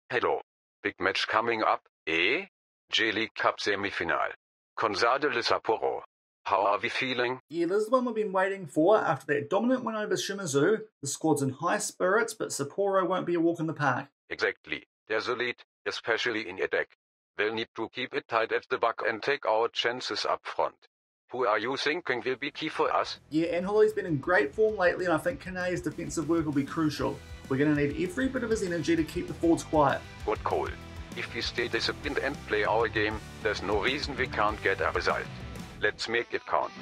Hello. Big match coming up, eh? J-League Cup semi-final. Consadole Sapporo. How are we feeling? Yeah, this is the one we've been waiting for. After that dominant win over Shimizu, the squad's in high spirits, but Sapporo won't be a walk in the park. Exactly. They're the lead, especially in attack. They'll need to keep it tight at the back and take our chances up front. Who are you thinking will be key for us? Yeah, Anholi's been in great form lately, and I think Kane's defensive work will be crucial. We're going to need every bit of his energy to keep the forwards quiet. Good call. If we stay disciplined and play our game, there's no reason we can't get a result. Let's make it count.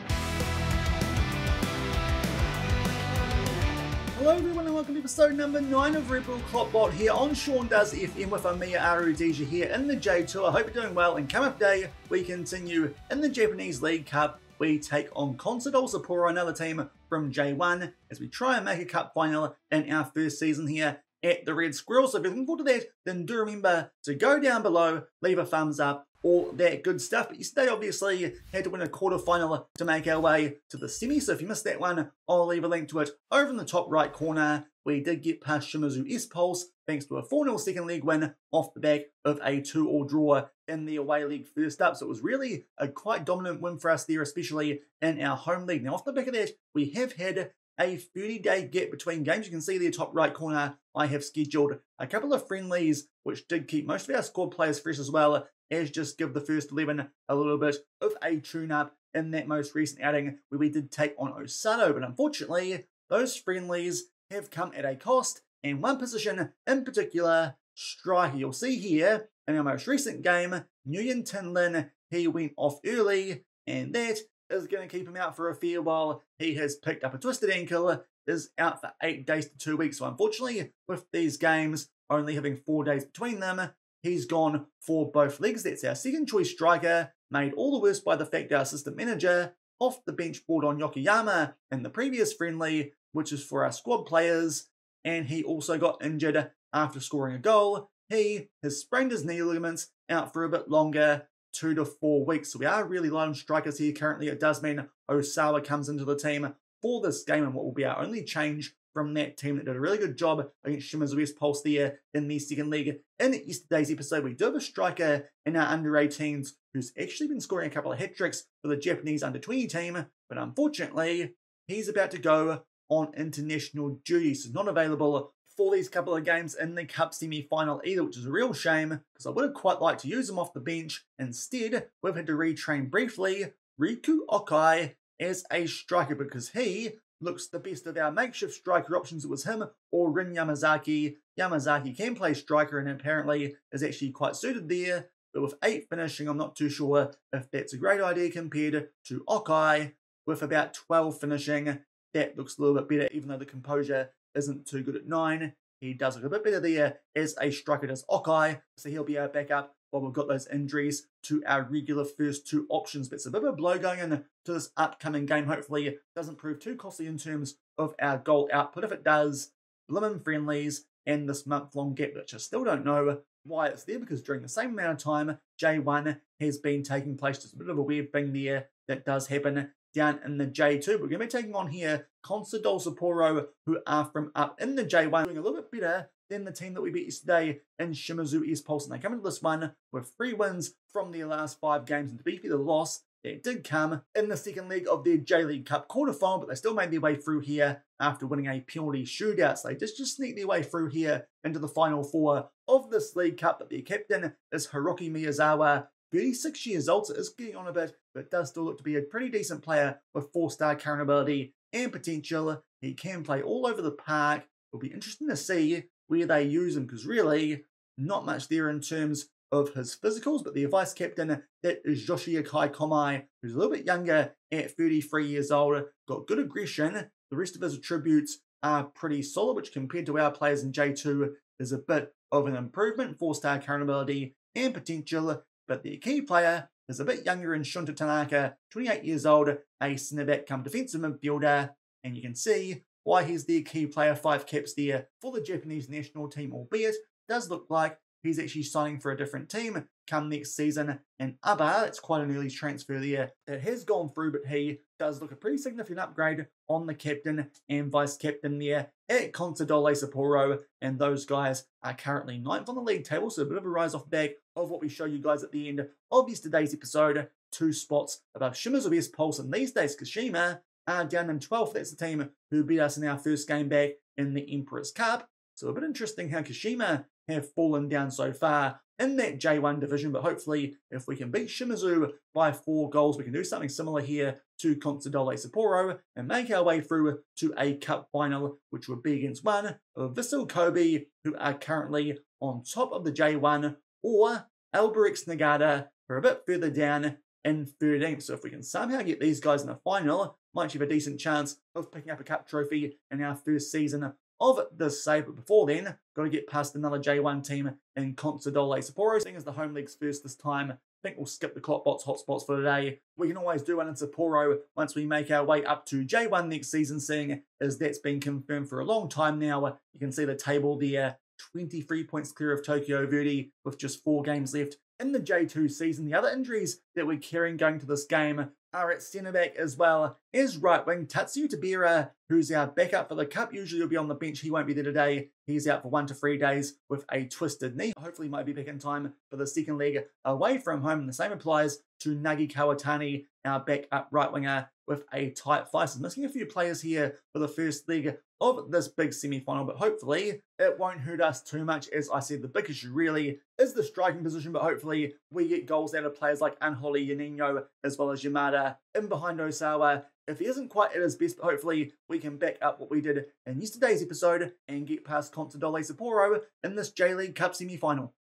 Hello everyone and welcome to episode number 9 of Red Bull KloppBot here on Sean Does FM with Omiya Ardija here in the J2. I hope you're doing well, and come up day we continue in the Japanese League Cup. We take on Consadole Sapporo, another team from J1, as we try and make a cup final in our first season here at the Red Squirrels. So if you're looking forward to that, then do remember to go down below, leave a thumbs up, all that good stuff. But yesterday obviously had to win a quarterfinal to make our way to the semi, so if you missed that one, I'll leave a link to it over in the top right corner. We did get past Shimizu S-Pulse thanks to a 4-0 second leg win off the back of a 2-2 draw in the away league first up. So it was really a quite dominant win for us there, especially in our home league. Now off the back of that, we have had a 30-day gap between games. You can see there top right corner, I have scheduled a couple of friendlies which did keep most of our squad players fresh as well, as just give the first 11 a little bit of a tune-up in that most recent outing where we did take on Osado. But unfortunately, those friendlies have come at a cost, and one position in particular, striker. You'll see here in our most recent game, Nguyen Tin Lin, he went off early, and that is going to keep him out for a fair while. He has picked up a twisted ankle, is out for 8 days to 2 weeks. So unfortunately, with these games only having 4 days between them, he's gone for both legs. That's our second choice striker, made all the worse by the fact our assistant manager off the bench brought on Yokoyama in the previous friendly, which is for our squad players, and he also got injured after scoring a goal. He has sprained his knee ligaments, out for a bit longer, 2 to 4 weeks. So we are really light on strikers here currently. It does mean Osawa comes into the team for this game, and what will be our only change from that team that did a really good job against Shimizu S-Pulse there in the second leg. In yesterday's episode, we do have a striker in our under-18s who's actually been scoring a couple of hat-tricks for the Japanese under-20 team, but unfortunately, he's about to go on international duty, so not available for these couple of games in the Cup semi-final either, which is a real shame, because I would have quite liked to use him off the bench. Instead, we've had to retrain briefly Riku Okai as a striker, because he looks the best of our makeshift striker options. It was him or Rin Yamazaki. Yamazaki can play striker and apparently is actually quite suited there, but with 8 finishing, I'm not too sure if that's a great idea compared to Okai with about 12 finishing. That looks a little bit better, even though the composure isn't too good at 9. He does look a bit better there as a striker does Okai, so he'll be our backup while we've got those injuries to our regular first 2 options. But it's a bit of a blow going into this upcoming game. Hopefully it doesn't prove too costly in terms of our goal output. If it does, blimmin' friendlies and this month-long gap, which I still don't know why it's there, because during the same amount of time, J1 has been taking place. Just a bit of a weird thing there that does happen down in the J2. But we're going to be taking on here Consadole Sapporo, who are from up in the J1, doing a little bit better than the team that we beat yesterday in Shimizu S-Pulse. And they come into this one with 3 wins from their last 5 games. And to be fair, the loss that did come in the second leg of their J-League Cup quarterfinal, but they still made their way through here after winning a penalty shootout. So they just sneaked their way through here into the final 4 of this League Cup. But their captain is Hiroki Miyazawa, 36 years old, so is getting on a bit, but does still look to be a pretty decent player with 4-star current ability and potential. He can play all over the park. It'll be interesting to see where they use him, because really not much there in terms of his physicals. But the vice captain, that is Yoshiaki Komai, who's a little bit younger at 33 years old, got good aggression. The rest of his attributes are pretty solid, which compared to our players in J2 is a bit of an improvement. 4-star current ability and potential. But the key player is a bit younger in Shunta Tanaka, 28 years old, a centre-back come defensive midfielder, and you can see why he's their key player. 5 caps there for the Japanese national team, albeit does look like he's actually signing for a different team come next season. And Aba, it's quite an early transfer there, that has gone through, but he does look a pretty significant upgrade on the captain and vice captain there at Consadole Sapporo, and those guys are currently 9th on the league table, so a bit of a rise off the back of what we showed you guys at the end of yesterday's episode. 2 spots above Shima's best pulse, and these days Kashima are down in 12th. That's the team who beat us in our first game back in the Emperor's Cup. So a bit interesting how Kashima have fallen down so far in that J1 division, but hopefully if we can beat Shimizu by 4 goals, we can do something similar here to Consadole Sapporo and make our way through to a cup final, which would be against one of Vissel Kobe, who are currently on top of the J1, or Alberex Nagata, who are a bit further down in 13th. So if we can somehow get these guys in a final, might have a decent chance of picking up a cup trophy in our first season of this save. But before then, got to get past another J1 team in Consadole Sapporo. Seeing as the home league's first this time, I think we'll skip the KloppBot's hotspots for today. We can always do one in Sapporo once we make our way up to J1 next season, seeing as that's been confirmed for a long time now. You can see the table there, 23 points clear of Tokyo Verdy with just 4 games left in the J2 season. The other injuries that we're carrying going to this game are at centre back as well as right wing. Tatsuya Tabira, who's our backup for the cup, usually will be on the bench. He won't be there today. He's out for 1 to 3 days with a twisted knee. Hopefully he might be back in time for the second leg away from home. And the same applies to Nagi Kawatani, our backup right winger with a tight thigh. So missing a few players here for the first leg of this big semi-final, but hopefully it won't hurt us too much. As I said, the big issue really is the striking position, but hopefully we get goals out of players like Anholi, Yanino, as well as Yamada in behind Osawa. If he isn't quite at his best, but hopefully we can back up what we did in yesterday's episode and get past Consadole Sapporo in this J-League Cup semi-final.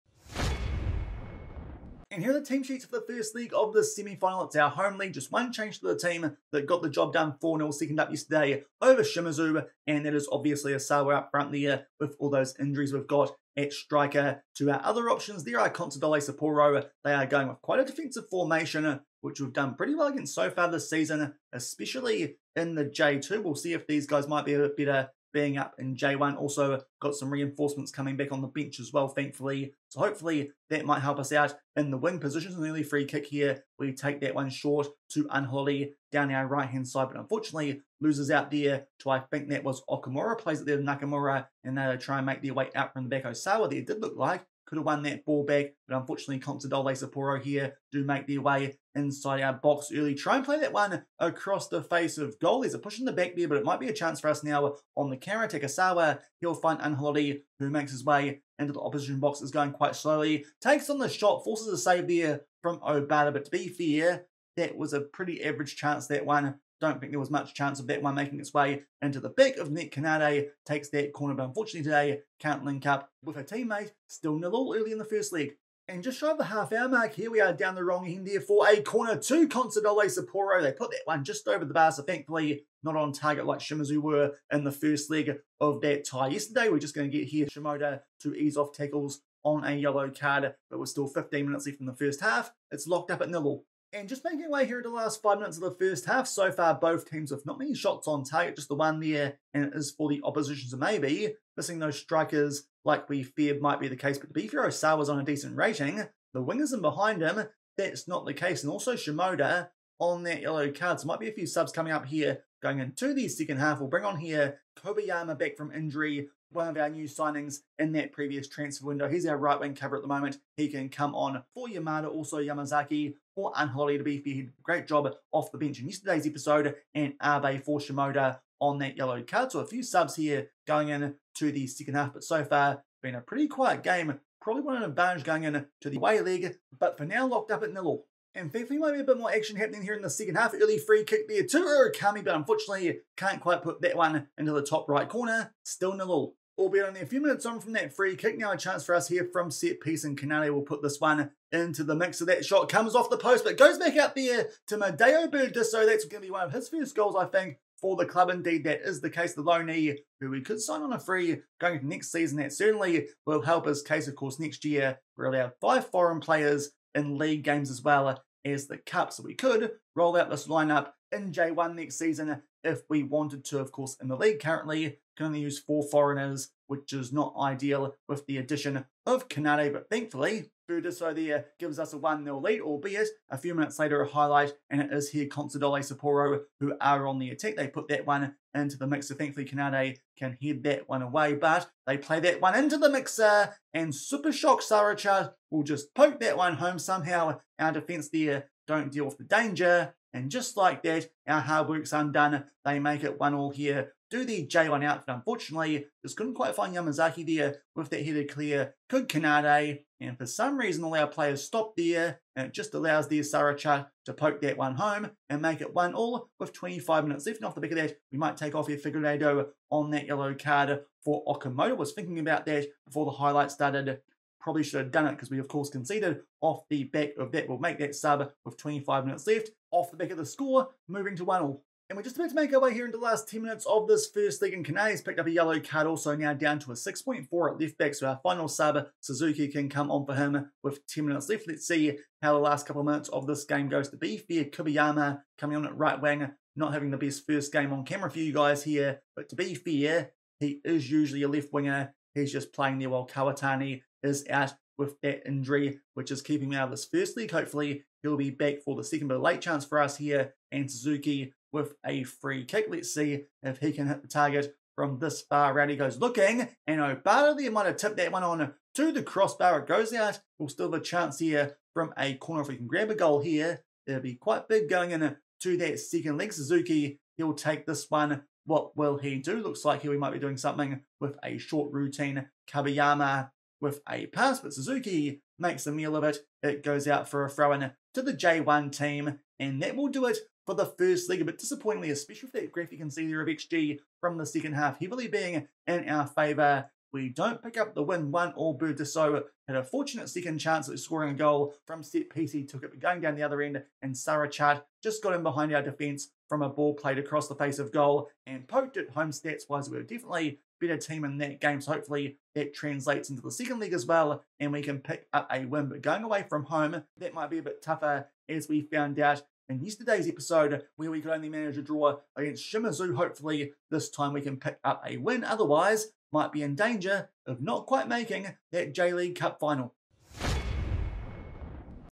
And here are the team sheets for the first leg of this semi-final. It's our home league, just one change to the team that got the job done 4-0 second up yesterday over Shimizu, and that is obviously Osawa up front there with all those injuries we've got at striker. To our other options, there are Consadole Sapporo. They are going with quite a defensive formation, which we've done pretty well against so far this season, especially in the J2. We'll see if these guys might be a bit better being up in J1. Also got some reinforcements coming back on the bench as well, thankfully. So hopefully that might help us out in the wing positions. An early free kick here. We take that one short to Anholi down our right-hand side, but unfortunately loses out there to, I think that was Okamura, plays it there to Nakamura, and they try and make their way out from the back. Osawa there did look like could have won that ball back, but unfortunately Consadole Sapporo here do make their way inside our box early. Try and play that one across the face of goal. There's a push in the back there, but it might be a chance for us now on the counter attack. Osawa, he'll find Anholi, who makes his way into the opposition box, is going quite slowly, takes on the shot, forces a save there from Obata, but to be fair, that was a pretty average chance, that one. Don't think there was much chance of that one making its way into the back of net. Kanade takes that corner, but unfortunately today can't link up with her teammate. Still 0-0 early in the first leg. And just shy of the half-hour mark, here we are down the wrong end there for a corner to Consadole Sapporo. They put that one just over the bar, so thankfully not on target like Shimizu were in the first leg of that tie yesterday. We're just going to get here Shimoda to ease off tackles on a yellow card, but we're still 15 minutes left in the first half. It's locked up at 0-0. And just making our way here in the last 5 minutes of the first half, so far both teams with not many shots on target, just the one there, and it is for the opposition. So maybe missing those strikers like we feared might be the case. But to be fair, Osawa's on a decent rating. The wingers in behind him, that's not the case. And also Shimoda on that yellow card. So might be a few subs coming up here going into the second half. We'll bring on here Kobayama back from injury, one of our new signings in that previous transfer window. He's our right wing cover at the moment. He can come on for Yamada, also Yamazaki, or Anholi. To be fair, he did a great job off the bench in yesterday's episode, and Abe for Shimoda on that yellow card. So a few subs here going in to the second half, but so far been a pretty quiet game. Probably want an advantage going in to the away leg, but for now locked up at 0-0. And thankfully might be a bit more action happening here in the second half. Early free kick there to Urakami, but unfortunately can't quite put that one into the top right corner. Still 0-0. Albeit only a few minutes on from that free kick. Now a chance for us here from set piece, and Kanade will put this one into the mix. So that shot comes off the post, but goes back out there to Madeo Burdisso. That's going to be one of his first goals, I think, for the club. Indeed, that is the case. The loanee, who we could sign on a free going into next season. That certainly will help his case. Of course, next year we're allowed 5 foreign players in league games as well as the cup. So we could roll out this lineup in J1 next season if we wanted to. Of course, in the league currently, can only use 4 foreigners, which is not ideal with the addition of Kanade, but thankfully, Budiso there gives us a 1-0 lead, albeit a few minutes later a highlight, and it is here Consadole Sapporo who are on the attack. They put that one into the mixer. Thankfully, Kanade can head that one away, but they play that one into the mixer, and Super Shock Sarachat will just poke that one home somehow. Our defence there don't deal with the danger, and just like that, our hard work's undone. They make it 1-1 here. Do the J1 out, but unfortunately, just couldn't quite find Yamazaki there with that header clear. Could Kanade, and for some reason all our players stopped there, and it just allows the Sarachat to poke that one home and make it 1-1 with 25 minutes left. And off the back of that, we might take off here Figueiredo on that yellow card for Okamoto. Was thinking about that before the highlight started. Probably should have done it because we, of course, conceded off the back of that. We'll make that sub with 25 minutes left. Off the back of the score, moving to 1-1. And we're just about to make our way here into the last 10 minutes of this first league, and Kanade's picked up a yellow card, also now down to a 6.4 at left back. So our final sub, Suzuki, can come on for him with 10 minutes left. Let's see how the last couple of minutes of this game goes. To be fair, Kubayama coming on at right wing, not having the best first game on camera for you guys here, but to be fair, he is usually a left winger. He's just playing there while Kawatani is out with that injury, which is keeping him out of this first league. Hopefully, he'll be back for the second, but a late chance for us here, and Suzuki with a free kick. Let's see if he can hit the target from this far out. He goes looking, and Obata there might have tipped that one on to the crossbar. It goes out. We'll still have a chance here from a corner. If we can grab a goal here, it'll be quite big going into that second leg. Suzuki, he'll take this one. What will he do? Looks like here we might be doing something with a short routine. Kabayama with a pass, but Suzuki makes a meal of it. It goes out for a throw-in to the J1 team, and that will do it for the first league. A bit disappointingly, especially with that graph you can see there of XG from the second half heavily being in our favour. We don't pick up the win. 1-1 Budiso had a fortunate second chance at scoring a goal from set piece. He took it, but going down the other end, and Sarachat just got in behind our defence from a ball played across the face of goal and poked it home. Stats-wise, we were definitely better team in that game, so hopefully that translates into the second league as well, and we can pick up a win. But going away from home, that might be a bit tougher, as we found out in yesterday's episode, where we could only manage a draw against Shimizu. Hopefully this time we can pick up a win, otherwise might be in danger of not quite making that J-League Cup final.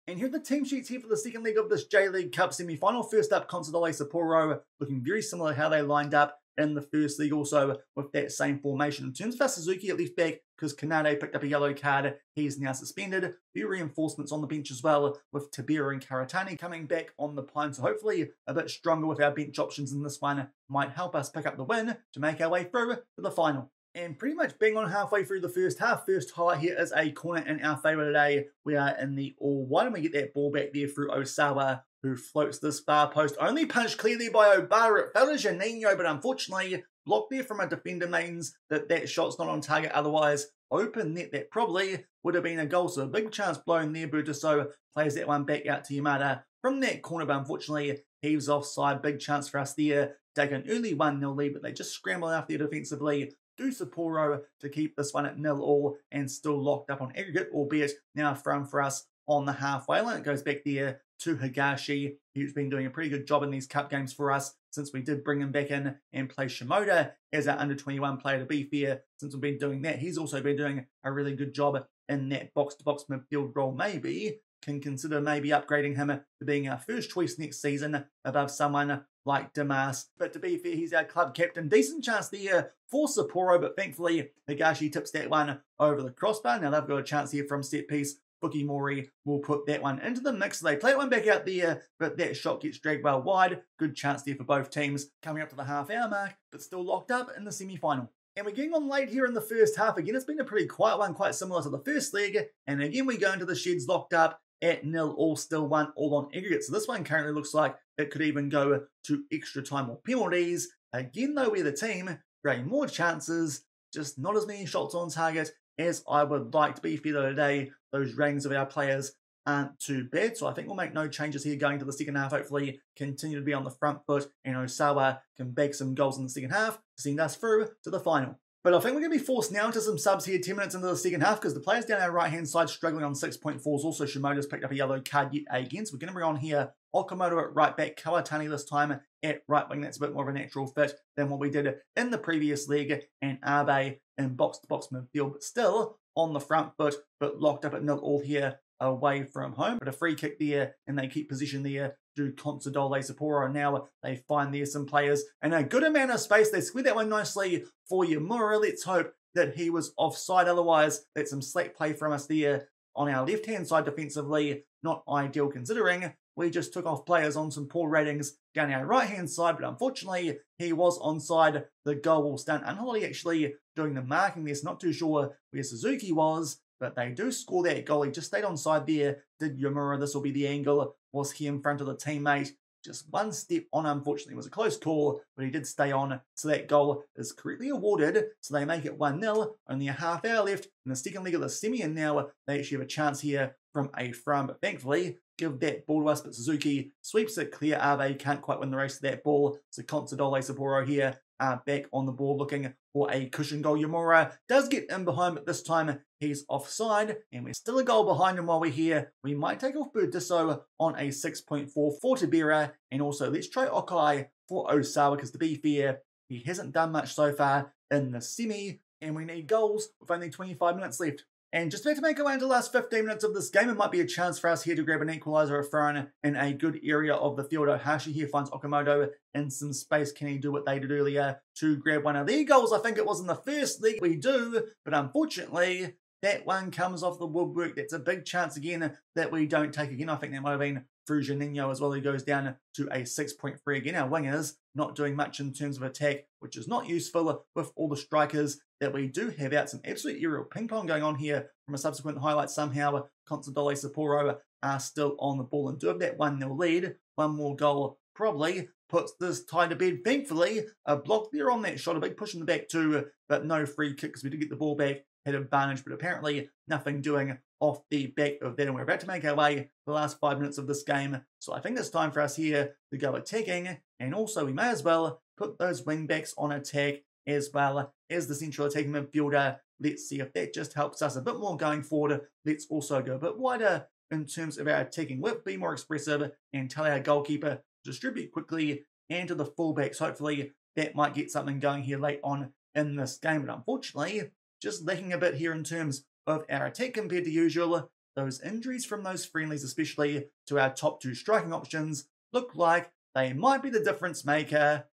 And here are the team sheets here for the second leg of this J-League Cup semi-final. First up, Consadole Sapporo, looking very similar to how they lined up in the first league, also with that same formation. In terms of our Suzuki at left back, because Kanade picked up a yellow card, he's now suspended. Few reinforcements on the bench as well, with Tabira and Karatani coming back on the pine. So hopefully a bit stronger with our bench options in this one might help us pick up the win to make our way through to the final. And pretty much being on halfway through the first half, first highlight here is a corner in our favour today. We are in the all-white, and we get that ball back there through Osawa, who floats this far post. Only punched clearly by Obara. It fell to Janino, but unfortunately blocked there from a defender means that shot's not on target. Otherwise, open net, that probably would have been a goal. So a big chance blown there. Budiso plays that one back out to Yamada from that corner, but unfortunately heaves offside. Big chance for us there. Take an early 1-0 lead, but they just scramble out there defensively. Do Sapporo to keep this one at 0-0 and still locked up on aggregate, albeit now thrown for us on the halfway line. It goes back there to Higashi, who's been doing a pretty good job in these cup games for us since we did bring him back in and play Shimoda as our under-21 player. To be fair, since we've been doing that, he's also been doing a really good job in that box-to-box midfield role. Maybe can consider upgrading him to being our first choice next season above someone like Damas. But to be fair, he's our club captain. Decent chance there for Sapporo, but thankfully Higashi tips that one over the crossbar. Now they've got a chance here from set piece. Fukimori will put that one into the mix. They play that one back out there, but that shot gets dragged well wide. Good chance there for both teams coming up to the half-hour mark, but still locked up in the semi-final. And we're getting on late here in the first half. Again, it's been a pretty quiet one, quite similar to the first leg. And again, we go into the sheds locked up at 0-0, still 1-1 on aggregate. So this one currently looks like it could even go to extra time or penalties. Again, though, we're the team creating more chances, just not as many shots on target as I would like. To be fair though, today, those ratings of our players aren't too bad. So I think we'll make no changes here going to the second half. Hopefully continue to be on the front foot, and Osawa can bag some goals in the second half to send us through to the final. But I think we're going to be forced now into some subs here 10 minutes into the second half, because the players down our right-hand side struggling on 6.4s. Also, Shimoda's picked up a yellow card yet again. So we're going to bring on here Okamoto at right back, Kawatani this time at right wing. That's a bit more of a natural fit than what we did in the previous leg, and Abe in box-to-box midfield, but still on the front foot, but locked up at 0-0 here away from home. But a free kick there, and they keep position there to Consadole Sapporo. And now they find there some players in a good amount of space. They squared that one nicely for Yamura. Let's hope that he was offside. Otherwise, that's some slack play from us there on our left-hand side defensively. Not ideal considering we just took off players on some poor ratings down our right-hand side, but unfortunately, he was onside. The goal will stand Unholy actually doing the marking there. So not too sure where Suzuki was, but they do score that goal. He just stayed onside there. Did Yamura? This will be the angle. Was he in front of the teammate? Just one step on, unfortunately. It was a close call, but he did stay on. So that goal is correctly awarded. So they make it 1-0. Only a half hour left in the second leg of the semi, and now they actually have a chance here from a front. But thankfully, give that ball to us, but Suzuki sweeps it clear. Abe can't quite win the race to that ball. So Consadole Sapporo here are back on the ball looking for a cushion goal. Yamura does get in behind, but this time he's offside, and we're still a goal behind him while we're here. We might take off Burdisso on a 6.4 for Tabera, and also let's try Okai for Osawa, because to be fair, he hasn't done much so far in the semi, and we need goals with only 25 minutes left. And just about to make our way into the last 15 minutes of this game, it might be a chance for us here to grab an equaliser or throw in a good area of the field. Ohashi here finds Okamoto in some space. Can he do what they did earlier to grab one of their goals? I think it was in the first league. We do, but unfortunately, that one comes off the woodwork. That's a big chance again that we don't take again. I think that might have been through Juninho as well. He goes down to a 6.3 again. Our wingers not doing much in terms of attack, which is not useful with all the strikers that we do have out. Some absolute aerial ping pong going on here from a subsequent highlight. Somehow Consadole Sapporo are still on the ball and do have that 1-0 lead. One more goal probably puts this tie to bed. Thankfully, a block there on that shot, a big push in the back too, but no free kick because we did get the ball back, had advantage, but apparently nothing doing off the back of that. And we're about to make our way to the last 5 minutes of this game. So I think it's time for us here to go attacking, and also we may as well put those wing backs on attack as well as the central attacking midfielder. Let's see if that just helps us a bit more going forward. Let's also go a bit wider in terms of our attacking width, be more expressive, and tell our goalkeeper to distribute quickly, and to the fullbacks. Hopefully that might get something going here late on in this game. But unfortunately, just lacking a bit here in terms of our attack compared to usual. Those injuries from those friendlies, especially to our top two striking options, look like they might be the difference maker.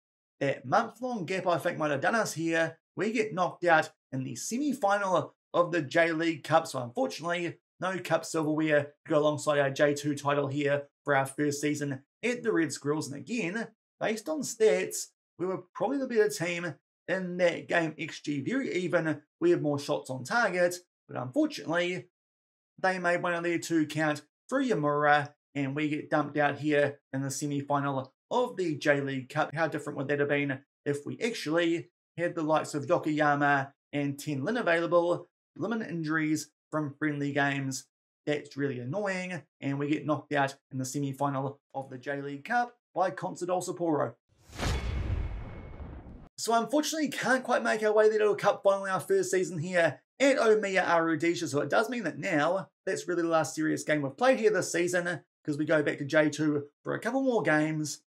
That month-long gap, I think, might have done us here. We get knocked out in the semi-final of the J-League Cup, so unfortunately, no cup silverware to go alongside our J2 title here for our first season at the Red Squirrels. And again, based on stats, we were probably the better team in that game. XG very even. We have more shots on target, but unfortunately, they made one of their two count through Yamura, and we get dumped out here in the semi-final of the J-League Cup. How different would that have been if we actually had the likes of Yokoyama and Tenlin available? Limit injuries from friendly games. That's really annoying, and we get knocked out in the semi-final of the J-League Cup by Consadole Sapporo. So unfortunately, can't quite make our way there to a cup final in our first season here at Omiya Ardija. So it does mean that now that's really the last serious game we've played here this season, because we go back to J2 for a couple more games,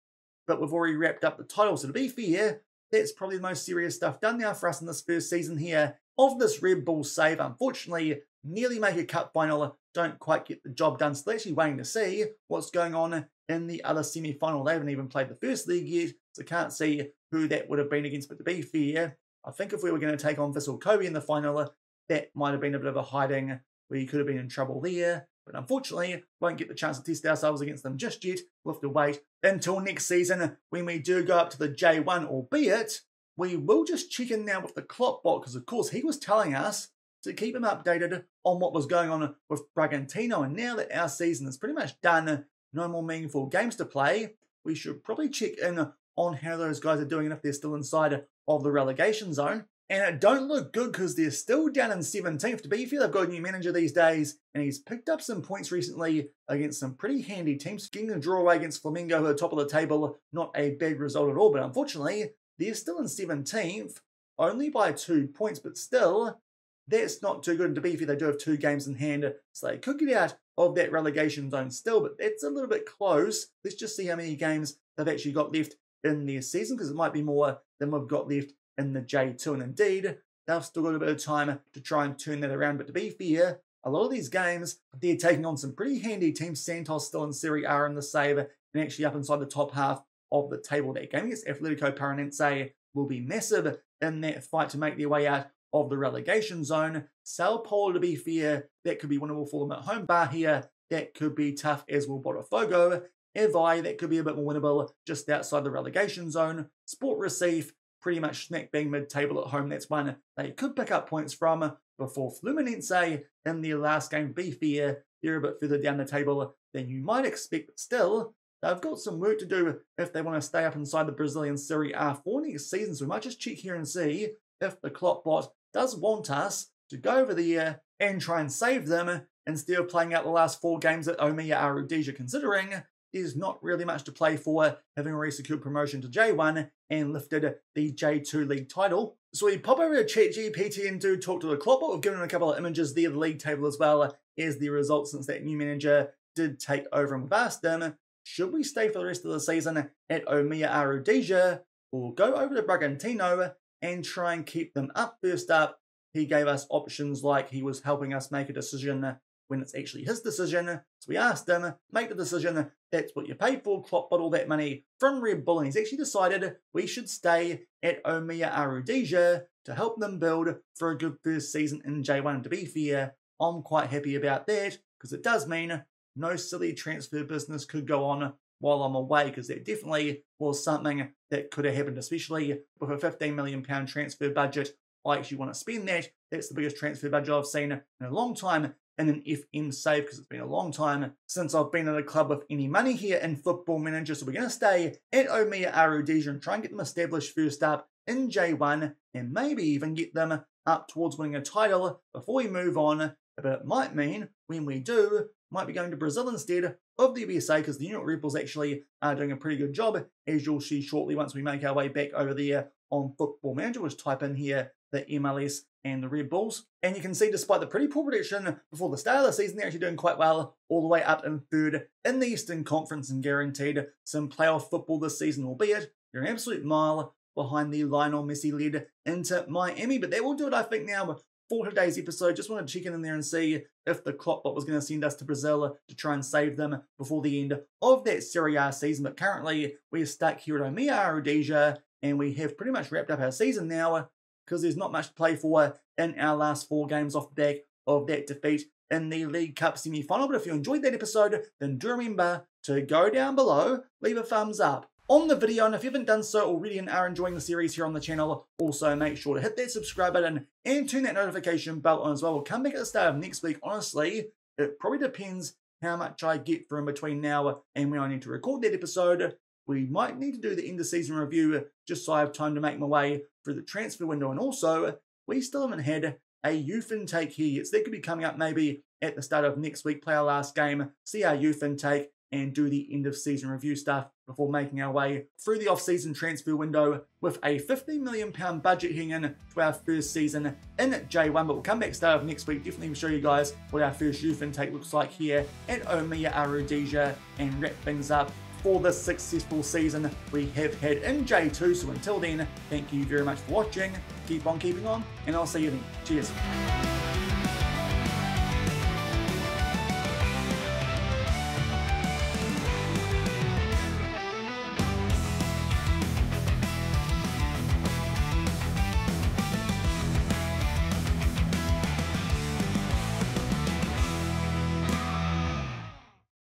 but we've already wrapped up the title. So to be fair, that's probably the most serious stuff done now for us in this first season here of this Red Bull save. Unfortunately, nearly make a cup final, don't quite get the job done. So they're actually waiting to see what's going on in the other semi-final. They haven't even played the first league yet, so can't see who that would have been against. But to be fair, I think if we were going to take on Vissel Kobe in the final, that might have been a bit of a hiding. We could have been in trouble there. But unfortunately, won't get the chance to test ourselves against them just yet. We'll have to wait until next season when we do go up to the J1, albeit we will just check in now with the KloppBot, because of course he was telling us to keep him updated on what was going on with Bragantino. And now that our season is pretty much done, no more meaningful games to play, we should probably check in on how those guys are doing and if they're still inside of the relegation zone. And it don't look good because they're still down in 17th. To be fair, they've got a new manager these days, and he's picked up some points recently against some pretty handy teams. Getting a draw away against Flamengo, who are top of the table, not a bad result at all. But unfortunately, they're still in 17th, only by 2 points. But still, that's not too good. And to be fair, they do have 2 games in hand, so they could get out of that relegation zone still. But that's a little bit close. Let's just see how many games they've actually got left in their season, because it might be more than we've got left in the J2. And indeed, they've still got a bit of time to try and turn that around. But to be fair, a lot of these games, they're taking on some pretty handy teams. Santos still in Serie A in the save, and actually up inside the top half of the table. That game against Atletico Paranaense will be massive in that fight to make their way out of the relegation zone. Sao Paulo, to be fair, that could be winnable for them at home. Bahia, that could be tough as well. Botafogo, Evi, that could be a bit more winnable just outside the relegation zone. Sport Recife, pretty much smack bang mid-table at home. That's one they could pick up points from. Before Fluminense in their last game, to be fair, they're a bit further down the table than you might expect, but still, they've got some work to do if they want to stay up inside the Brazilian Serie A for next season. So we might just check here and see if the KloppBot does want us to go over there and try and save them instead of playing out the last 4 games at Omiya Ardija, considering there's not really much to play for, having already secured promotion to J1 and lifted the J2 league title. So we pop over to ChatGPT and do talk to the KloppBot. We've given a couple of images there, the league table as well as the results since that new manager did take over, and we've asked them, should we stay for the rest of the season at Omiya Ardija or go over to Bragantino and try and keep them up? First up, he gave us options like he was helping us make a decision when it's actually his decision. So we asked him, make the decision, that's what you paid for, KloppBot all that money from Red Bull, and he's actually decided we should stay at Omiya Ardija to help them build for a good first season in J1. And to be fair, I'm quite happy about that, because it does mean no silly transfer business could go on while I'm away, because that definitely was something that could have happened, especially with a £15 million transfer budget. I actually want to spend that. That's the biggest transfer budget I've seen in a long time in an FM save, because it's been a long time since I've been at a club with any money here in Football Manager. So we're going to stay at Omiya Ardija and try and get them established first up in J1 and maybe even get them up towards winning a title before we move on. But it might mean when we do, might be going to Brazil instead of the USA, because the New Red Bulls actually are doing a pretty good job, as you'll see shortly once we make our way back over there on Football Manager. We'll just type in here the MLS and the Red Bulls. And you can see, despite the pretty poor prediction before the start of the season, they're actually doing quite well, all the way up in 3rd in the Eastern Conference, and guaranteed some playoff football this season, albeit they're an absolute mile behind the Lionel Messi-led Inter Miami. But that will do it, I think, now for today's episode. Just wanted to check in there and see if the KloppBot was going to send us to Brazil to try and save them before the end of that Serie A season. But currently, we're stuck here at Omiya Ardija, and we have pretty much wrapped up our season now, because there's not much to play for in our last 4 games off the back of that defeat in the League Cup semi-final. But if you enjoyed that episode, then do remember to go down below, leave a thumbs up on the video, and if you haven't done so already and are enjoying the series here on the channel, also make sure to hit that subscribe button and turn that notification bell on as well. We'll come back at the start of next week. Honestly, it probably depends how much I get from between now and when I need to record that episode. We might need to do the end of season review just so I have time to make my way through the transfer window. And also, we still haven't had a youth intake here yet, so that could be coming up maybe at the start of next week. Play our last game, see our youth intake, and do the end of season review stuff before making our way through the off-season transfer window with a £15 million budget heading in to our first season in J1. But we'll come back start of next week, definitely show you guys what our first youth intake looks like here at Omiya Ardija and wrap things up for this successful season we have had in J2. So until then, thank you very much for watching, keep on keeping on, and I'll see you then. Cheers.